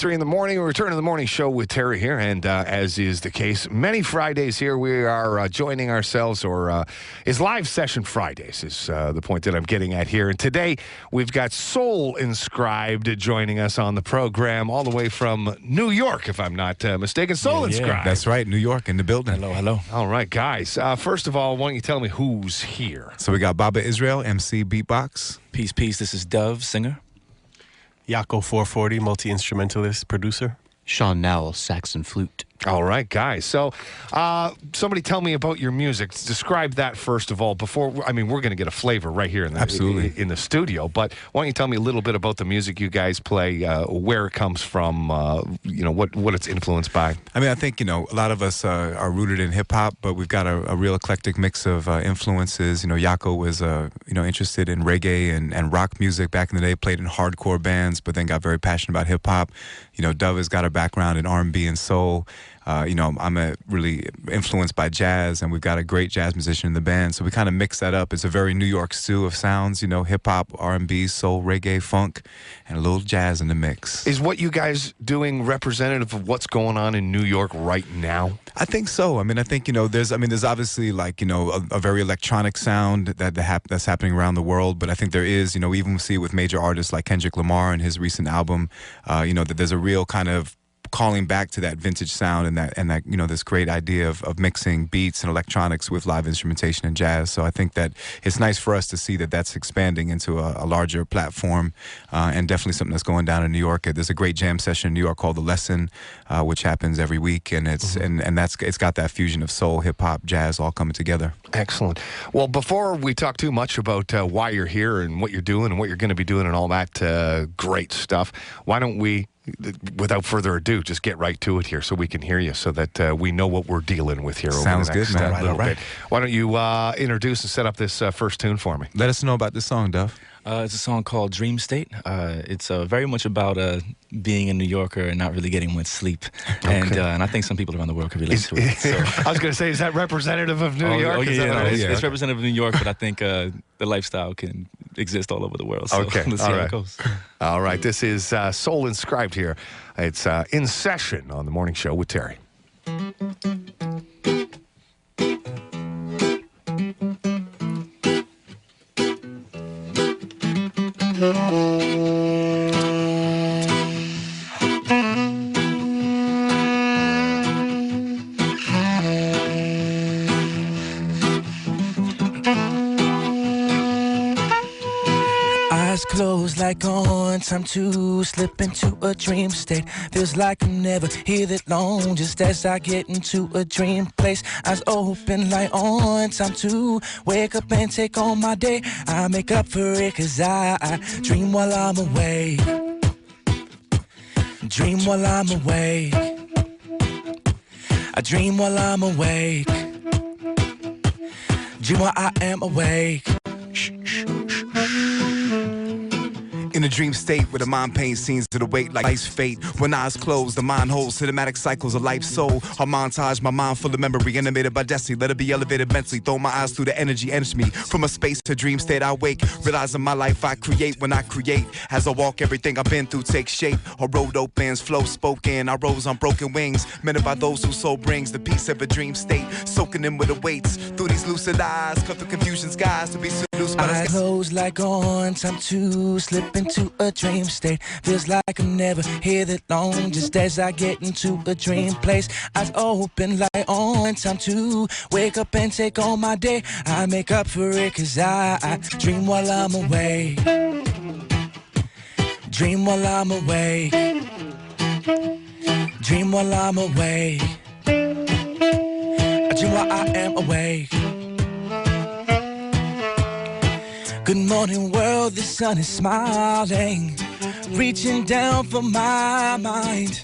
3 in the morning. We return to the morning show with Terry here, and as is the case many Fridays here, we are joining ourselves, or is live session Fridays is the point that I'm getting at here. And today we've got Soul Inscribed joining us on the program, all the way from New York, if I'm not mistaken. Soul Inscribed. That's right, New York in the building. Hello, hello. All right, guys. First of all, why don't you tell me who's here? So we got Baba Israel, MC Beatbox. Peace, peace. This is Dove, singer. Yako 440, multi-instrumentalist, producer. Sean Nowell, sax and flute. All right, guys. So somebody tell me about your music. Describe that first of all. Before, I mean, we're going to get a flavor right here in the studio. But why don't you tell me a little bit about the music you guys play, where it comes from, what it's influenced by? I mean, I think, a lot of us are rooted in hip-hop, but we've got a real eclectic mix of influences. Yako was, interested in reggae and rock music back in the day, played in hardcore bands, but then got very passionate about hip-hop. Dove has got a background in R&B and soul. I'm really influenced by jazz, and we've got a great jazz musician in the band. So we kind of mix that up. It's a very New York stew of sounds, hip-hop, R&B, soul, reggae, funk, and a little jazz in the mix. Is what you guys doing representative of what's going on in New York right now? I think so. I mean, I think, there's obviously a very electronic sound that's happening around the world. But I think there is, we even see it with major artists like Kendrick Lamar and his recent album, that there's a real kind of calling back to that vintage sound and that this great idea of mixing beats and electronics with live instrumentation and jazz. So I think that it's nice for us to see that that's expanding into a larger platform, and definitely something that's going down in New York. There's a great jam session in New York called The Lesson, which happens every week, and it's got that fusion of soul, hip hop, jazz all coming together. Excellent. Well, before we talk too much about why you're here and what you're doing and what you're going to be doing and all that great stuff, why don't we, without further ado, just get right to it here so we can hear you, so that we know what we're dealing with here. Sounds over the next, good, man. little bit. Why don't you introduce and set up this first tune for me? Let us know about this song, Duff. It's a song called Dream State. It's very much about being a New Yorker and not really getting much sleep. Okay. And I think some people around the world can relate to it. So. I was going to say, is that representative of New York? It's representative of New York, but I think the lifestyle can exist all over the world. So okay. Let's see how it goes. All right. This is Soul Inscribed here. It's In Session on the Morning Show with Terry. Eyes closed like on, time to slip into a dream state. Feels like I'm never here that long, just as I get into a dream place. Eyes open like on, time to wake up and take on my day. I make up for it cause I dream while I'm awake. Dream while I'm awake. I dream while I'm awake. Dream while I am awake. In a dream state where the mind paints scenes to the weight like ice fate. When eyes closed, the mind holds cinematic cycles of life soul. A montage, my mind full of memory, animated by destiny. Let it be elevated mentally. Throw my eyes through the energy, enters me. From a space to dream state, I wake. Realizing my life I create when I create. As I walk, everything I've been through takes shape. A road opens, flow spoken. I rose on broken wings. Mentored by those whose soul brings the peace of a dream state. Soaking in with the weights. Through these lucid eyes, cut through confusion skies to be seduced by the eyes closed like on, time to slip into a dream state. Feels like I'm never here that long, just as I get into a dream place. Eyes open like on, time to wake up and take on my day. I make up for it cause I dream while I'm awake. Dream while I'm awake. Dream while I'm awake. I dream while I am awake. Good morning world, the sun is smiling, reaching down for my mind.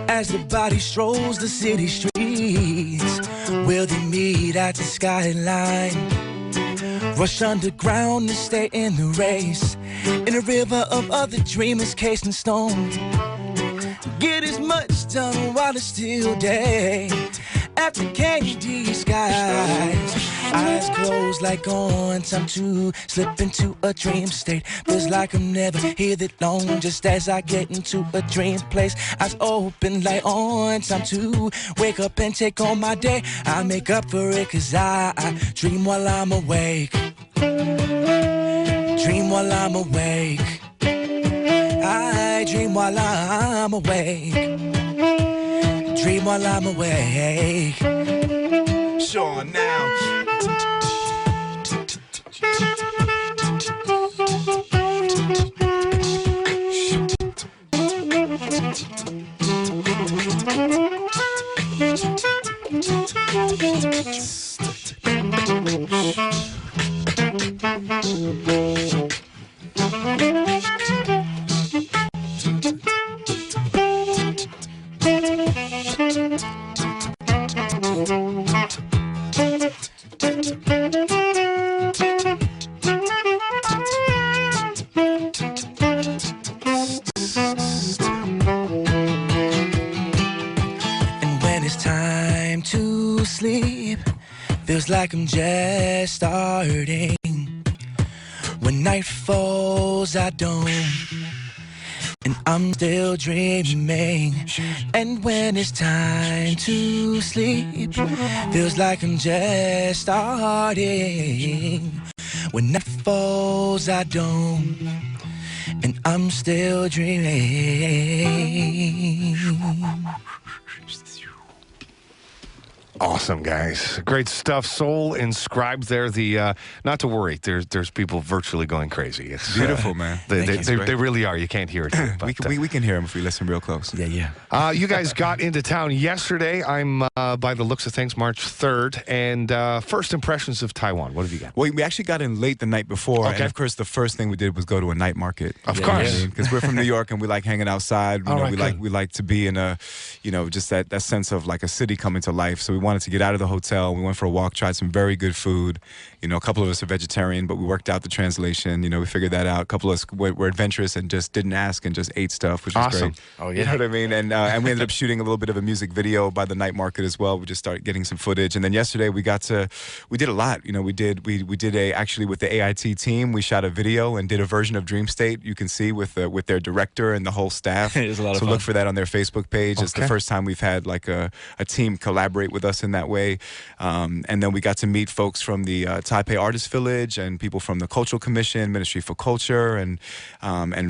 As the body strolls the city streets, will they meet at the skyline? Rush underground to stay in the race, in a river of other dreamers cased in stone. Get as much done while it's still day, after KD skies. Eyes closed like on time to slip into a dream state. Feels like I'm never here that long, just as I get into a dream place. Eyes open like on time to wake up and take on my day. I make up for it cause I dream while I'm awake. Dream while I'm awake. I dream while I'm awake. Dream while I'm awake. Sean now. Feels like I'm just starting. When night falls, I don't, and I'm still dreaming. And when it's time to sleep, feels like I'm just starting. When night falls, I don't, and I'm still dreaming. Awesome, guys. Great stuff. Soul Inscribed there. The not to worry, there's people virtually going crazy. It's Beautiful, man. They really are. You can't hear it here, but, we can hear them if we listen real close. Yeah. you guys got into town yesterday. I'm, by the looks of things, March 3rd. And first impressions of Taiwan. What have you got? Well, we actually got in late the night before. Okay. And of course, the first thing we did was go to a night market. Of course. Because we're from New York and we like hanging outside. You know, right, we like to be in a, just that sense of like a city coming to life. So we wanted to get out of the hotel. We went for a walk, tried some very good food. A couple of us are vegetarian, but we worked out the translation. We figured that out. A couple of us were adventurous and just didn't ask and just ate stuff, which was Awesome. great. Oh, yeah. You know what I mean? And we ended up shooting a little bit of a music video by the night market as well. We just started getting some footage. And then yesterday we did a lot. We did actually with the AIT team, we shot a video and did a version of Dream State. You can see with their director and the whole staff. It was a lot of so fun. look for that on their Facebook page. It's the first time we've had like a team collaborate with us in that way. And then we got to meet folks from the Taipei Artist Village and people from the Cultural Commission, Ministry for Culture, and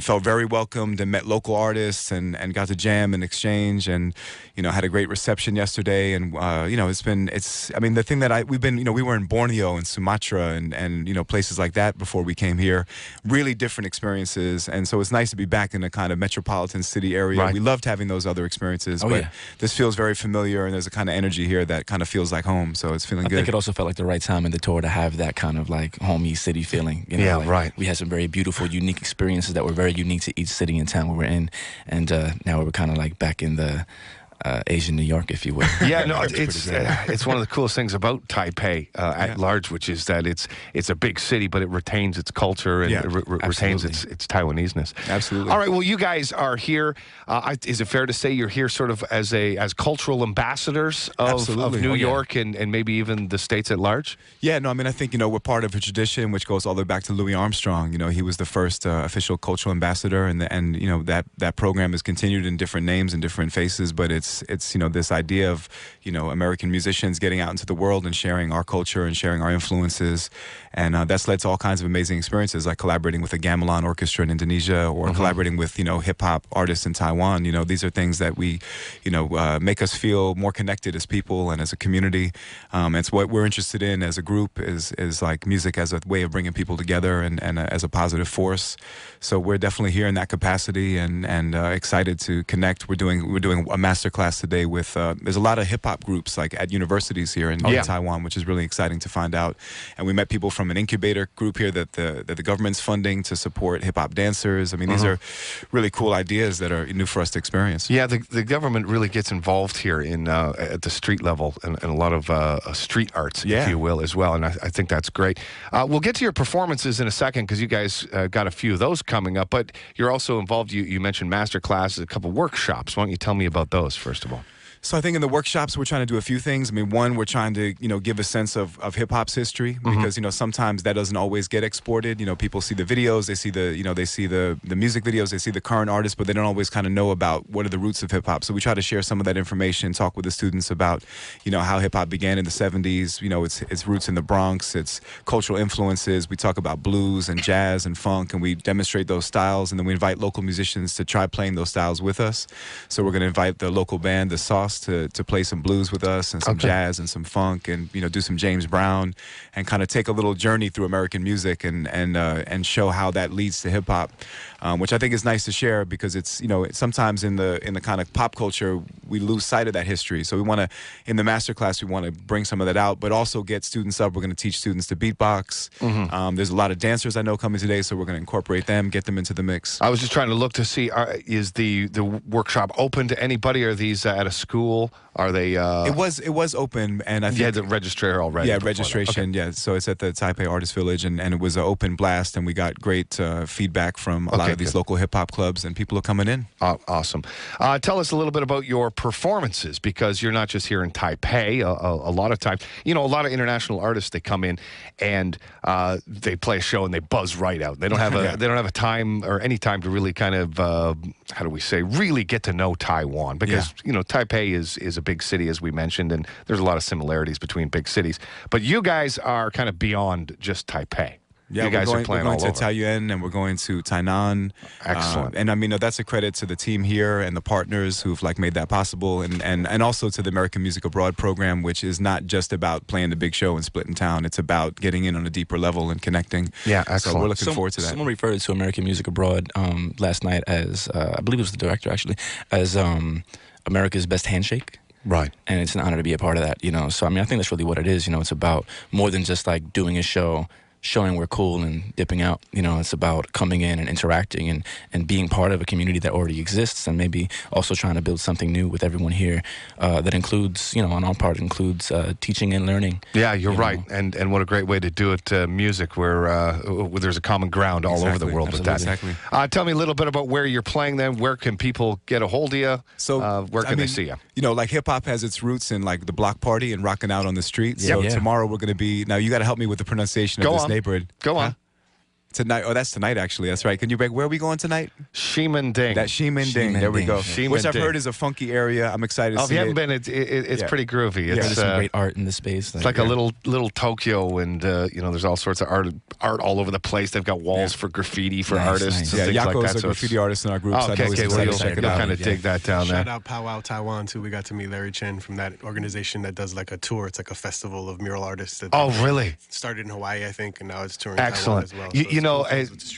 felt very welcomed and met local artists and got to jam and exchange and had a great reception yesterday. And the thing that we were in Borneo and Sumatra and places like that before we came here. Really different experiences, and so it's nice to be back in a kind of metropolitan city area. Right. We loved having those other experiences, but this feels very familiar, and there's a kind of energy here that kind of feels like home. So it's feeling good. I think it also felt like the right time in the tour to have that kind of like homey city feeling. Right. We had some very beautiful, unique experiences that were very unique to each city and town we were in, and now we're kind of like back in the Asian New York, if you will. Yeah, no, it's one of the coolest things about Taipei at large, which is that it's a big city, but it retains its culture and retains its Taiwanese-ness. Absolutely. All right, well, you guys are here. Is it fair to say you're here sort of as cultural ambassadors of New York and maybe even the States at large? Yeah, no, I think, we're part of a tradition which goes all the way back to Louis Armstrong. He was the first official cultural ambassador, and that program has continued in different names and different faces, but it's this idea of American musicians getting out into the world and sharing our culture and sharing our influences, and that's led to all kinds of amazing experiences, like collaborating with a gamelan orchestra in Indonesia or collaborating with hip hop artists in Taiwan. These are things that we make us feel more connected as people and as a community. It's what we're interested in as a group is like music as a way of bringing people together and as a positive force. So we're definitely here in that capacity and excited to connect. We're doing a masterclass today with there's a lot of hip-hop groups like at universities here in Taiwan, which is really exciting to find out. And we met people from an incubator group here that the government's funding to support hip-hop dancers. These are really cool ideas that are new for us to experience. Yeah, the government really gets involved here in at the street level and a lot of street arts, if you will, as well. And I think that's great. We'll get to your performances in a second because you guys got a few of those coming up. But you're also involved. You mentioned master classes, a couple workshops. Why don't you tell me about those first of all? So I think in the workshops we're trying to do a few things. I mean, one, we're trying to give a sense of hip hop's history because sometimes that doesn't always get exported. People see the videos, they see the music videos, they see the current artists, but they don't always kind of know about what are the roots of hip hop. So we try to share some of that information, talk with the students about how hip hop began in the 70s. Its roots in the Bronx, its cultural influences. We talk about blues and jazz and funk, and we demonstrate those styles, and then we invite local musicians to try playing those styles with us. So we're going to invite the local band, the Sauce, to play some blues with us and some jazz and some funk, and do some James Brown, and kind of take a little journey through American music and show how that leads to hip hop, which I think is nice to share because it's sometimes in the kind of pop culture we lose sight of that history. So we want to, in the master class, we want to bring some of that out, but also get students up. We're going to teach students to beatbox. There's a lot of dancers I know coming today, so we're going to incorporate them, get them into the mix. I was just trying to look to see, is the workshop open to anybody? Are these at a school? Are they? It was open, and I think you had to register already. Yeah, registration. Yeah, so it's at the Taipei Artist Village, and it was an open blast, and we got great feedback from a lot of these local hip hop clubs, and people are coming in. Awesome. Tell us a little bit about your performances, because you're not just here in Taipei. A lot of times, a lot of international artists, they come in and they play a show and they buzz right out. They don't have they don't have a time or any time to really kind of how do we say, really get to know Taiwan, because Taipei is a big city, as we mentioned, and there's a lot of similarities between big cities. But you guys are kind of beyond just Taipei. Yeah, you guys are playing we're all going to over. Taoyuan, and we're going to Tainan. Excellent. And I mean, that's a credit to the team here and the partners who've made that possible, and also to the American Music Abroad program, which is not just about playing the big show and splitting town. It's about getting in on a deeper level and connecting. Yeah, excellent. So we're looking forward to that. Someone referred to American Music Abroad last night as, I believe it was the director actually, as America's best handshake. Right. And it's an honor to be a part of that, So, I mean, I think that's really what it is, It's about more than just doing a show, showing we're cool and dipping out. It's about coming in and interacting and being part of a community that already exists, and maybe also trying to build something new with everyone here that includes, on our part, includes teaching and learning. Yeah, you're right. And what a great way to do it, music, where there's a common ground all over the world with that. Exactly. Tell me a little bit about where you're playing then. Where can people get a hold of you? So, where can they see you? Hip-hop has its roots in, the block party and rocking out on the street. So Yeah. tomorrow we're going to be... Now, you got to help me with the pronunciation of this neighborhood. Go on. Tonight. Oh, that's tonight, actually. That's right. Can you break? Where are we going tonight? Shimending. That Shimending. There we go. Shimending. Which I've heard is a funky area. I'm excited to see if you haven't it. been, it's pretty groovy. There's some great art in the space. It's like a little Tokyo, and there's all sorts of art all over the place. They've got walls for graffiti for artists. Yeah, and things Yako's like that. a graffiti artist in our group. So okay, I know you'll check it out. kind of dig that down there. Shout out Powwow Taiwan too. We got to meet Larry Chen from that organization that does a tour. It's like a festival of mural artists. Oh, really? Started in Hawaii, I think, and now it's touring Excellent. Taiwan as well. So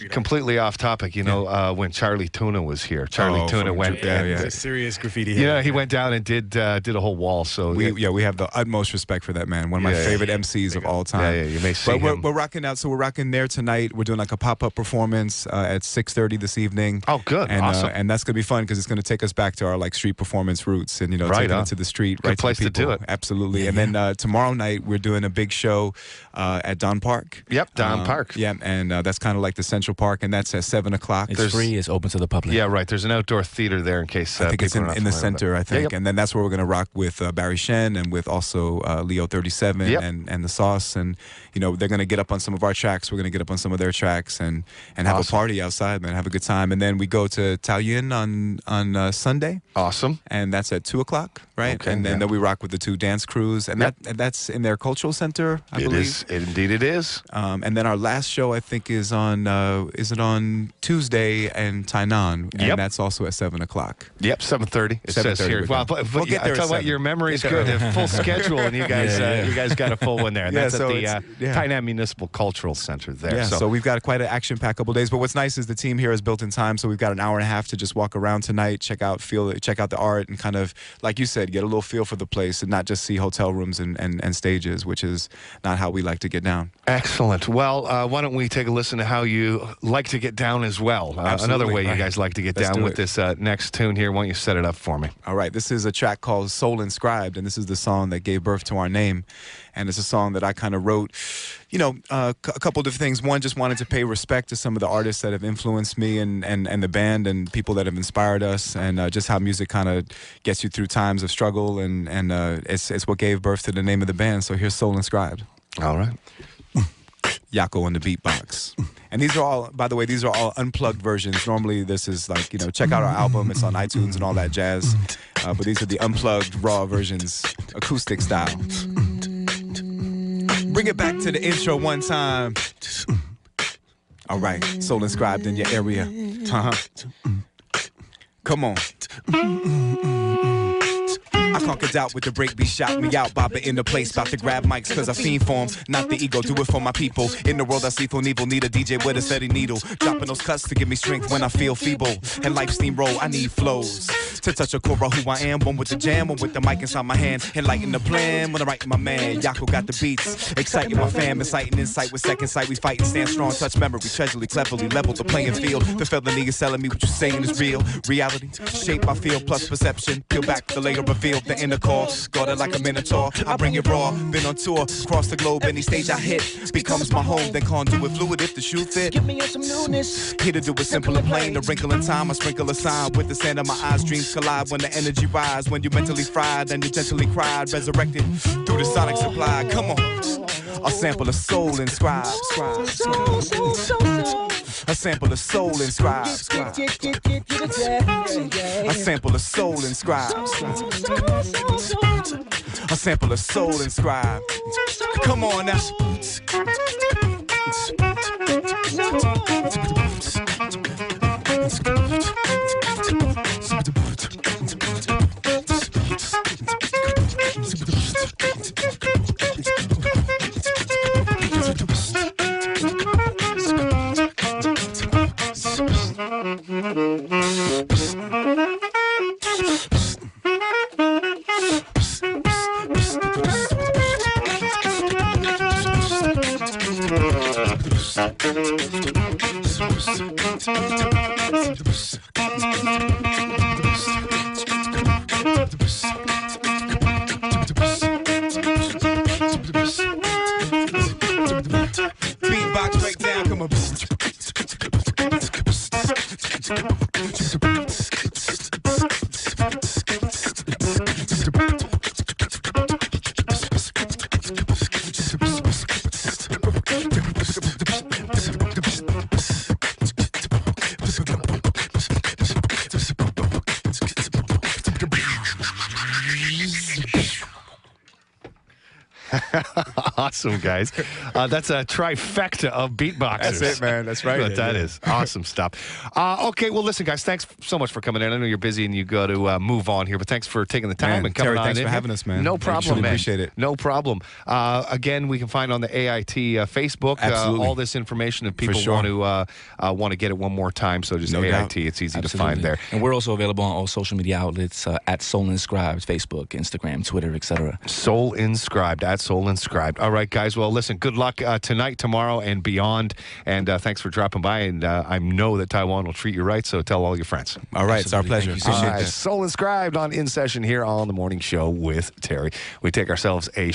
completely off topic. When Charlie Tuna was here, Charlie Tuna went. It's a serious graffiti. He went down and did a whole wall. So we have the utmost respect for that man. One of my favorite MCs of all time. Yeah, you may see him. We're rocking out. So we're rocking there tonight. We're doing a pop-up performance at 6:30 this evening. Oh, good. And, awesome. And that's gonna be fun because it's gonna take us back to our street performance roots and taking it to the street. Good right place to, the to do it. Absolutely. And then tomorrow night we're doing a big show at Don Park. Yep, Don Park. Yeah, and that's kind of like the Central Park, and that's at 7 o'clock. It's free. It's open to the public. Yeah, right. There's an outdoor theater there in case I think it's in the center, I think. Yep. And then that's where we're going to rock with Barry Shen and with also Leo 37 and the Sauce. And, they're going to get up on some of our tracks. We're going to get up on some of their tracks and have a party outside, man, have a good time. And then we go to Taoyuan on Sunday. Awesome. And that's at 2 o'clock, right? Okay, and then we rock with the two dance crews. And that's in their cultural center, I believe. It is. Indeed it is. And then our last show, I think, is on Tuesday in Tainan. And that's also at 7 o'clock. Yep, 7:30. It says here. We'll get there. I tell you what, your memory is good. A full schedule, and you guys got a full one there. And that's at the Tainan Municipal Cultural Center there. Yeah, so we've got quite an action-packed couple days. But what's nice is the team here is built in time, so we've got an hour and a half to just walk around tonight, check out the art, and kind of, like you said, get a little feel for the place and not just see hotel rooms and stages, which is not how we like to get down. Excellent. Well, why don't we take a listen to how you like to get down as well? Another way you guys like to get down with this next tune here. Why don't you set it up for me? All right. This is a track called Soul Inscribed, and this is the song that gave birth to our name. And it's a song that I kind of wrote, a couple of different things. One, just wanted to pay respect to some of the artists that have influenced me and the band and people that have inspired us, and just how music kind of gets you through times of struggle, and it's what gave birth to the name of the band. So here's Soul Inscribed. All right. Yako on the beatbox. And these are all, by the way, these are all unplugged versions. Normally this is like, check out our album. It's on iTunes and all that jazz. But these are the unplugged, raw versions, acoustic style. Bring it back to the intro one time. All right, Soul Inscribed in your area. Come on. I conquered out with the breakbeat, shout me out. Baba in the place, about to grab mics, cause I fiend for 'em. Not the ego, do it for my people. In the world I see for evil, need a DJ with a steady needle. Dropping those cuts to give me strength when I feel feeble. And life steamroll, I need flows to touch a core of who I am. One with the jam, one with the mic inside my hand. Enlighten the plan when I write my man. Yako got the beats, exciting my fam. Inciting insight with second sight. We fight and stand strong, touch memory, treasurely, cleverly. Level the playing field. The fellow niggas telling me what you're saying is real. Reality, shape I feel plus perception. Peel back the layer, reveal the inner core, guarded like a minotaur. I bring it raw, been on tour across the globe. Any stage I hit becomes my home. Then conduit fluid if the shoe fit. Give me some newness. Here to do it simple and plain. A wrinkle in time, I sprinkle a sign with the sand in my eyes. Dreams collide when the energy rise. When you're mentally fried and you gently cried, resurrected through the sonic supply. Come on, I'll sample a soul inscribed. A sample of soul inscribed. A sample of soul inscribed. A sample of soul inscribed. Come on now. Beatbox breakdown, come on. Awesome, guys. That's a trifecta of beatboxers. That's it, man. That's right. But that is awesome stuff. Okay, well, listen, guys, thanks so much for coming in. I know you're busy and you got to move on here, but thanks for taking the time and coming Terry, on thanks in. for having us, man. No problem, man. Appreciate it. No problem. Again, we can find on the AIT Facebook all this information if people want to get it one more time. So just AIT, it's easy to find there. And we're also available on all social media outlets at Soul Inscribed, Facebook, Instagram, Twitter, etc. Soul Inscribed, at Soul Inscribed. All right, guys. Well, listen, good luck tonight, tomorrow, and beyond. And thanks for dropping by. And I know that Taiwan will treat you right, so tell all your friends. All right, it's our pleasure. Appreciate that. Soul Inscribed on In Session here on The Morning Show with Terry. We take ourselves a